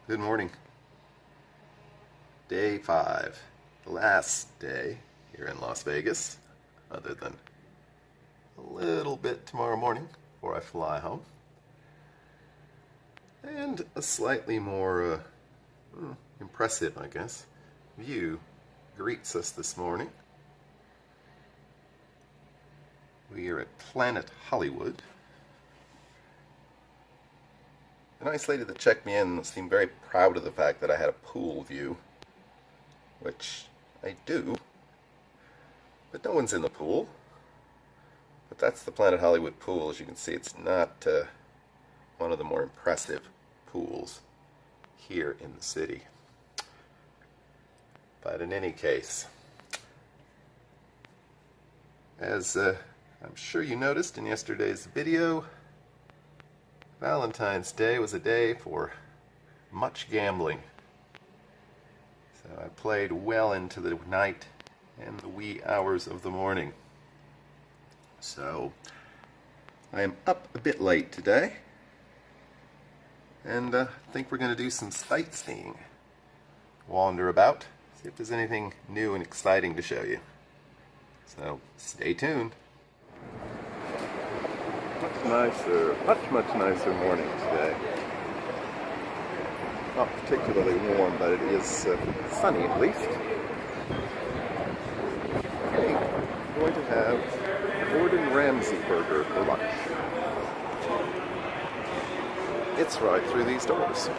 Good morning. Day 5, the last day here in Las Vegas, other than a little bit tomorrow morning before I fly home. And a slightly more impressive, I guess, view greets us this morning. We are at Planet Hollywood. The nice lady that checked me in seemed very proud of the fact that I had a pool view, which I do, but no one's in the pool. But that's the Planet Hollywood pool. As you can see, it's not one of the more impressive pools here in the city. But in any case, as I'm sure you noticed in yesterday's video, Valentine's Day was a day for much gambling. So I played well into the night and the wee hours of the morning. So I am up a bit late today, and I think we're going to do some sightseeing. Wander about, see if there's anything new and exciting to show you. So stay tuned. Much nicer morning today. Not particularly warm, but it is sunny at least. Okay, I'm going to have Gordon Ramsay burger for lunch. It's right through these doors.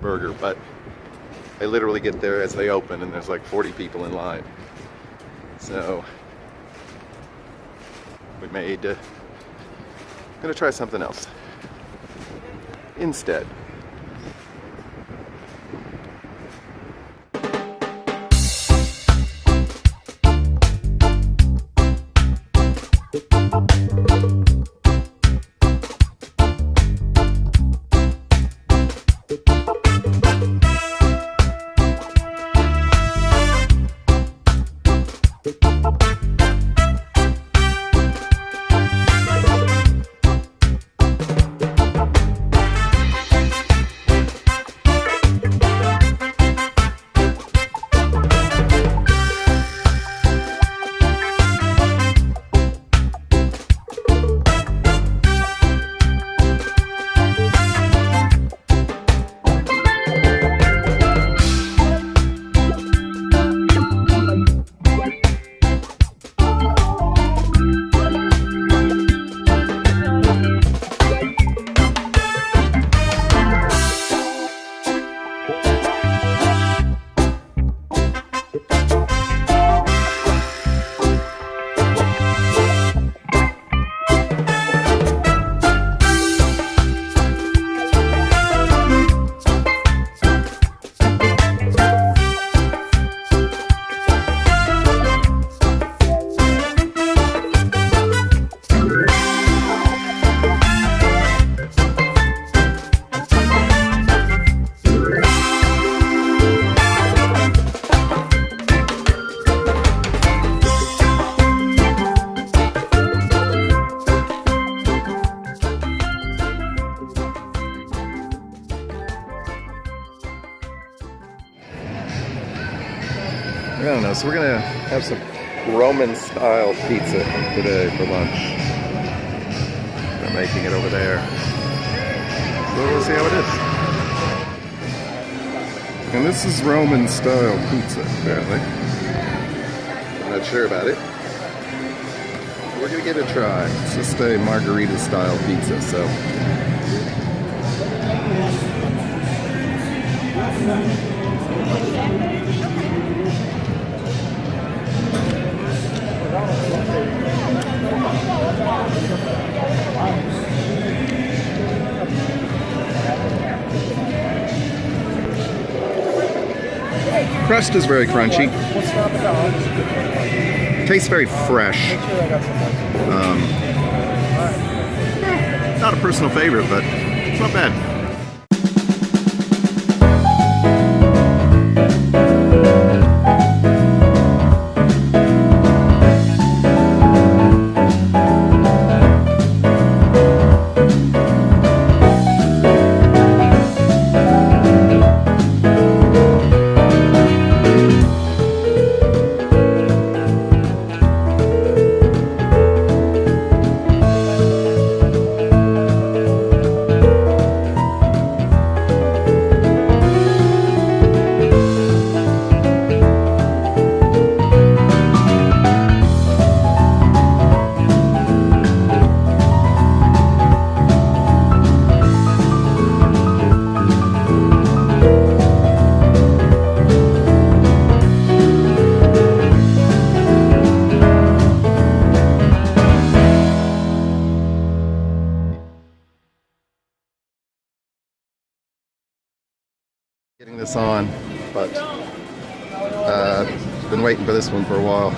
Burger, but I literally get there as they open and there's like 40 people in line. So we made gonna try something else instead. I don't know, so we're gonna have some Roman style pizza today for lunch. They're making it over there. So we'll see how it is. And this is Roman style pizza, apparently. I'm not sure about it. We're gonna give it a try. It's just a margarita style pizza, so. crust is very crunchy. Tastes very fresh. Not a personal favorite, but it's not bad. Getting this on, but been waiting for this one for a while.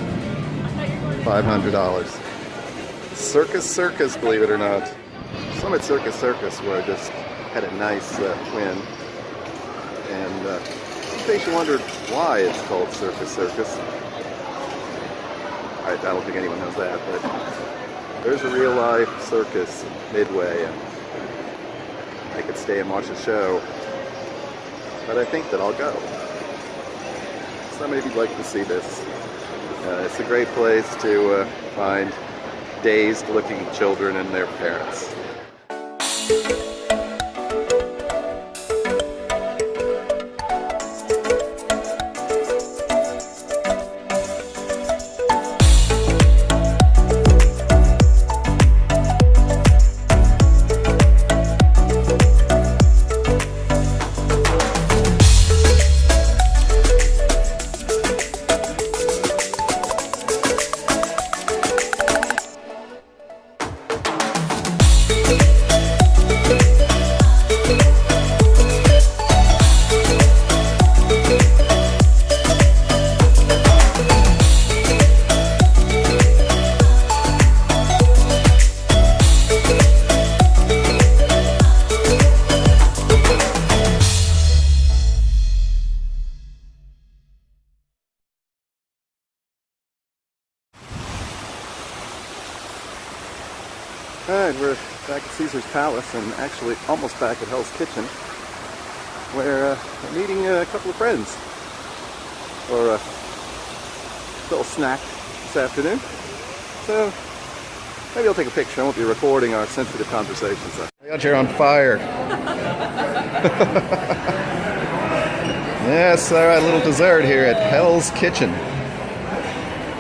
$500. Circus Circus, believe it or not. Summit Circus Circus, where I just had a nice win. And in case you wondered why it's called Circus Circus, I don't think anyone knows that, but there's a real life circus in Midway, and I could stay and watch the show. But I think that I'll go. So maybe you'd like to see this. It's a great place to find dazed-looking children and their parents. Alright, we're back at Caesar's Palace, and actually almost back at Hell's Kitchen, where I'm meeting a couple of friends for a little snack this afternoon. So maybe I'll take a picture. I won't be recording our sensitive conversations. I got you on fire. Yes, alright, a little dessert here at Hell's Kitchen.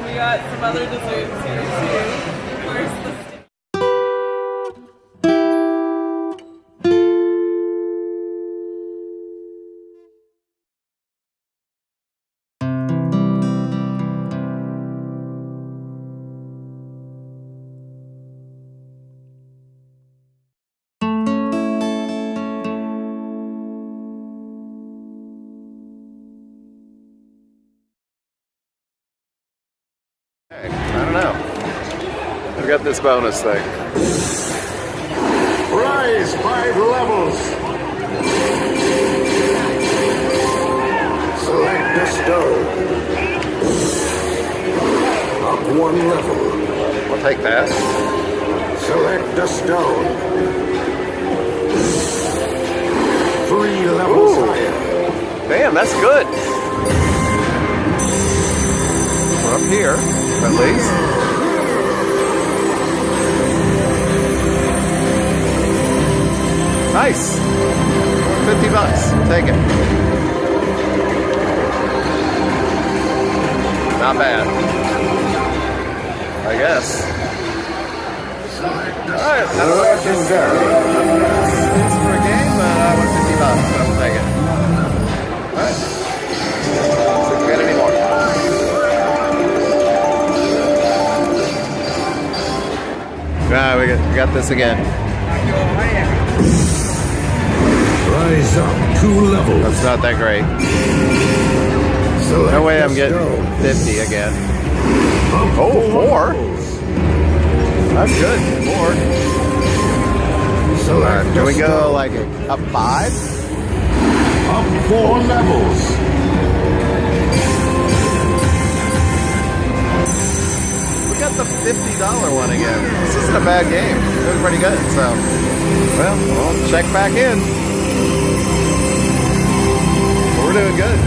We got some other desserts here too. Where's the I don't know. I've got this bonus thing. Rise 5 levels. Select a stone. Up 1 level. I'll take that. Select a stone. 3 levels higher. Damn, that's good. We're up here, at least. Nice. $50. Take it. Not bad. I guess. Alright. Legendary. It's for a game, but I want $50, so I will take it. Alright. See if we got any more. Alright, we got this again. Rise up 2 levels. That's not that great. Select No way the I'm getting stone. 50 again. Up Oh, 4? levels. That's good. 4. Select Can the we go stone. like up 5? Up 4 levels. We got the $50 one again. This isn't a bad game. It was pretty good. So, well, we'll check back in. We're doing good.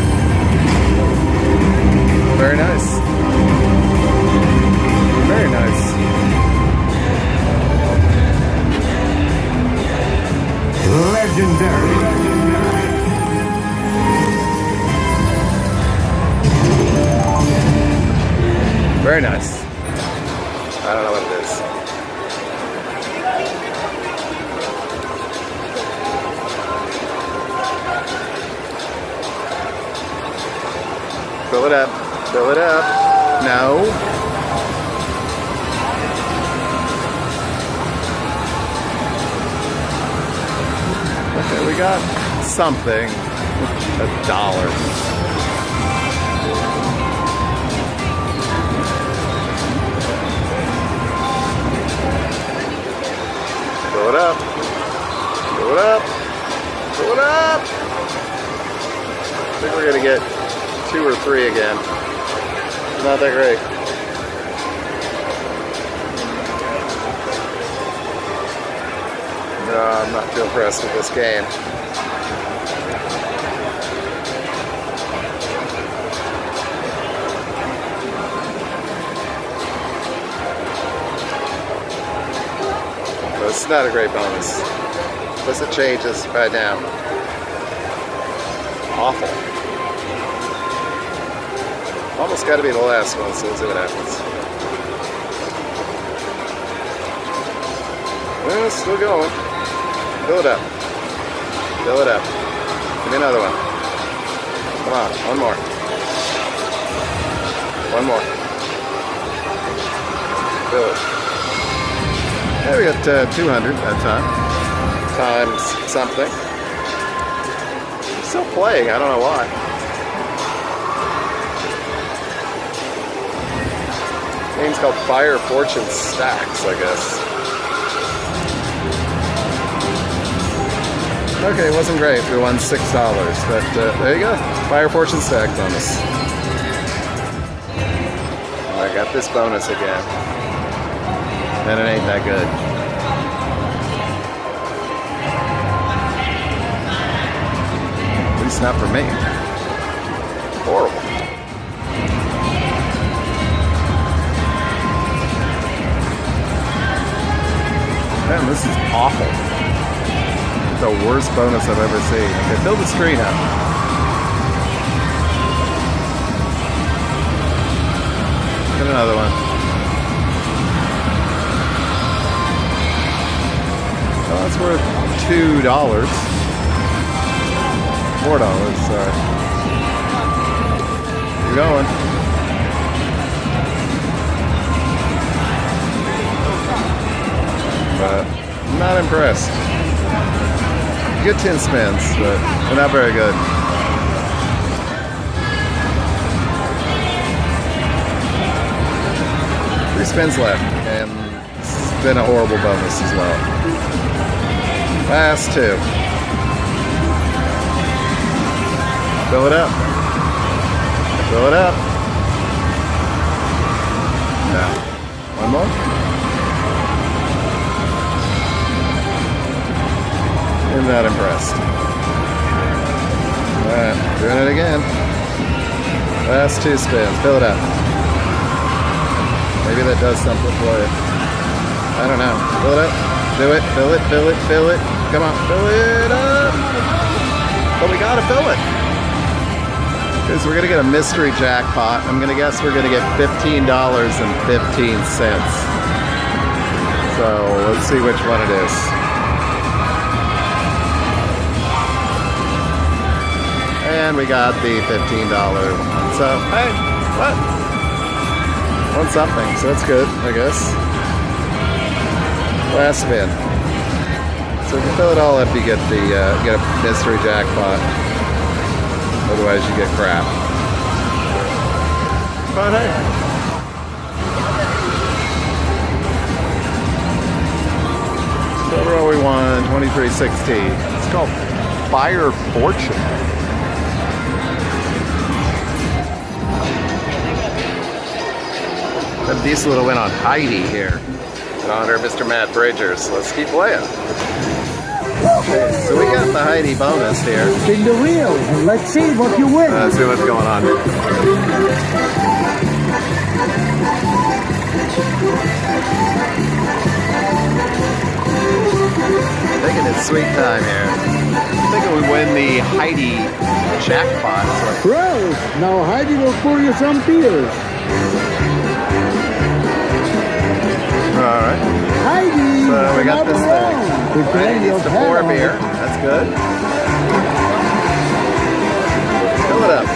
Very nice. Very nice. Legendary. Very nice. I don't know what it is. Fill it up. Fill it up. No. Okay, we got something. $1. Fill it up. Fill it up. Fill it up. I think we're gonna get 2 or 3 again. Not that great. No, I'm not too impressed with this game. This is not a great bonus. Unless it changes right now. Awful. Almost got to be the last one, so let's see what happens. Well, it's still going. Fill it up. Fill it up. Give me another one. Come on, one more. One more. Fill it. Yeah, we got 200 that time. Times something. I'm still playing, I don't know why. Game's called Fire Fortune Stacks, I guess. Okay, it wasn't great. We won $6, but there you go. Fire Fortune Stack bonus. I got this bonus again. And it ain't that good. At least not for me. Horrible. Man, this is awful. The worst bonus I've ever seen. Okay, fill the screen up. Get another one. Well, that's worth $2. $4, sorry. Keep going. But I'm not impressed. Good 10 spins, but they're not very good. Three spins left, and it's been a horrible bonus as well. Last 2. Fill it up. Fill it up. No. One more. I'm not impressed. Alright, doing it again. Last 2 spins. Fill it up. Maybe that does something for you. I don't know. Fill it up. Do it. Fill it. Fill it. Fill it. Come on. Fill it up. But we gotta fill it. Because we're gonna get a mystery jackpot. I'm gonna guess we're gonna get $15.15. So let's see which one it is. And we got the $15 one. So, hey, what? Won something, so that's good, I guess. Last spin. So if you fill it all up, you get the get a mystery jackpot. Otherwise, you get crap. But hey. Silver we won 2360. It's called Fire Fortune. A decent little win on Heidi here in honor of Mr. Matt Bridgers. Let's keep playing. Okay, so we got the Heidi bonus here. Spin the wheel. Let's see what you win. Let's see what's going on. Taking it sweet time here. I think we win the Heidi jackpot. Well, now Heidi will pour you some beers. Alright. Heidi! So we got this thing. Pretend Heidi needs to you've pour a had beer. one. That's good. Fill it up.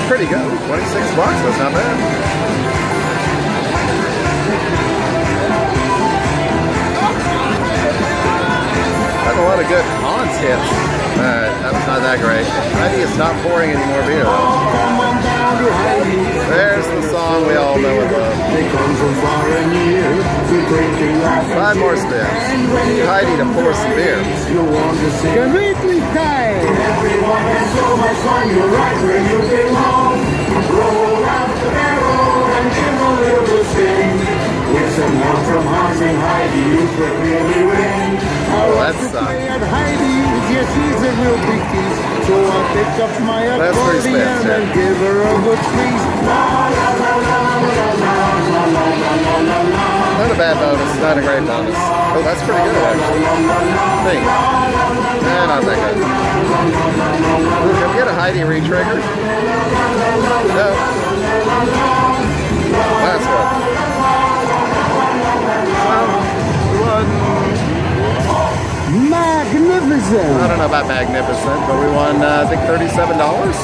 Pretty good. 26 bucks. That's not bad. That's a lot of good Hans hits. That was not that great. Heidi is not pouring any more beer though. There's the song we all know and love. 5 more spins. Need Heidi to pour some beer. Completely tied. Everyone has so much fun, you're right where you belong. Roll out the barrel and give a little spin. With some help from Hans and Heidi, you could really win. Oh, that sucks. At Heidi, yes, she's a real big tease. So I'll pick up my That's pretty accordion spins, and give her a good squeeze. Not a bad bonus, not a great bonus. Oh, that's pretty good actually. I think. Not that good. Can we get a Heidi re-trigger? No. That's good. Magnificent! I don't know about magnificent, but we won, I think, $37.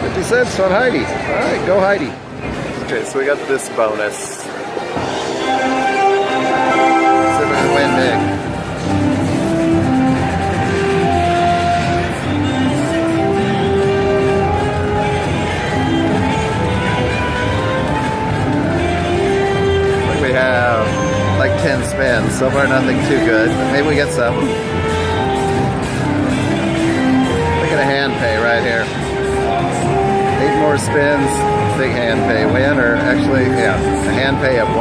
50 cents on Heidi. All right, go Heidi. Okay, so we got this bonus. See if we can win big. We have like 10 spins. So far, nothing too good. Maybe we get some. Look at a hand pay right here. 8 more spins. Big hand pay win, or actually, yeah, a hand pay of $1.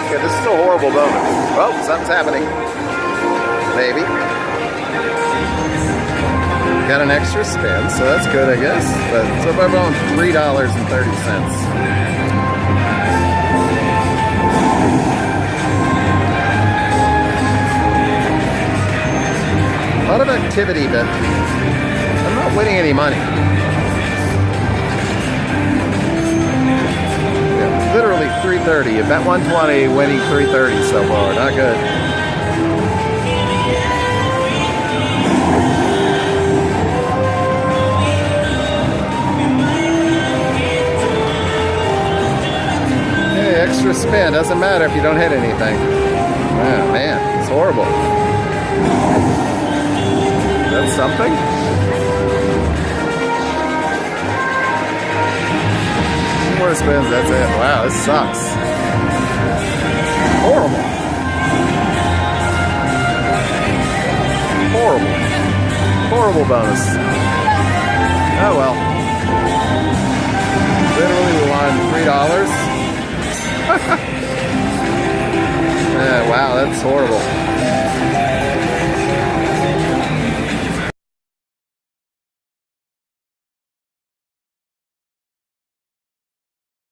Okay, this is a horrible bonus. Oh, something's happening. Maybe. Got an extra spin, so that's good, I guess. But so far, I'm on $3.30. A lot of activity, but I'm not winning any money. Yeah, literally 330. You bet 120, winning 330 so far. Not good. Hey, extra spin. Doesn't matter if you don't hit anything. Oh, man, it's horrible. That's something? More spins, that's it. Wow, this sucks. Horrible. Horrible. Horrible bonus. Oh well. Literally we won $3. Wow, that's horrible.